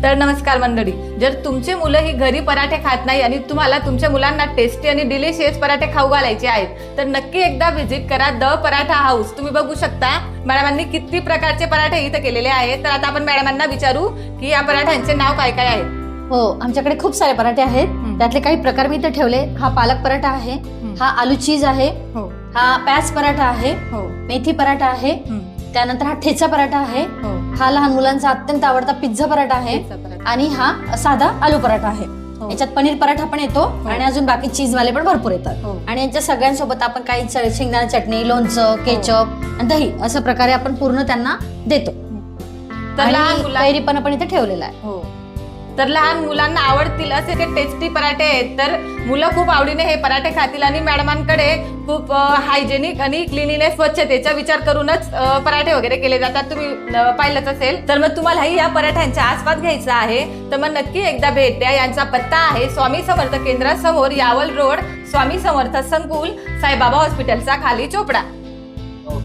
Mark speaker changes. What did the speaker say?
Speaker 1: तर नमस्कार मंडळी, जर तुमचे मुलं ही घरी पराठे खात नाही आणि तुम्हाला तुमच्या मुलांना टेस्टी आणि डिलिशियस पराठे खाऊ घालायचे आहेत तर नक्की एकदा व्हिजिट करा द पराठा हाऊस। तुम्ही बघू शकता मॅडमांनी किती प्रकारचे पराठे इथे केलेले आहेत। तर आता आपण मॅडमांना विचारू की या पराठ्यांचे नाव काय काय आहेत।
Speaker 2: हो, आमच्याकडे खूप सारे पराठे आहेत। त्यातले काही प्रकार मी इथे ठेवले। हा पालक पराठा आहे, हा आलू चीज आहे, हा प्याज पराठा आहे, मेथी पराठा आहे, त्यानंतर हा ठेचा पराठा आहे, हा लहान मुलांचा अत्यंत आवडता पिझ्झा पराठा आहे आणि हा साधा आलू पराठा आहे। याच्यात पनीर पराठा पण येतो आणि अजून बाकी चीज वाले पण भरपूर येतात। आणि यांच्या सगळ्यांसोबत आपण काही शेंगदाणा चटणी, लोणचं, केचप आणि दही अशा प्रकारे आपण पूर्ण त्यांना देतो।
Speaker 1: तर लहान
Speaker 2: कैरीपणा पण इथे ठेवलेला आहे।
Speaker 1: तर लहान मुलांना आवडतील असे ते टेस्टी पराठे आहेत। तर मुलं खूप आवडीने हे पराठे खातील आणि मॅडमांकडे खूप हायजेनिक आणि क्लिनिनेस स्वच्छतेचा विचार करूनच पराठे वगैरे केले जातात। तुम्ही पाहिलंच असेल। तर मग तुम्हालाही या पराठ्यांचा आस्वाद घ्यायचा आहे तर मग नक्की एकदा भेट द्या। यांचा पत्ता आहे स्वामी समर्थ केंद्रासमोर, यावल रोड, स्वामी समर्थ संकुल, साईबाबा हॉस्पिटलचा खाली, चोपडा।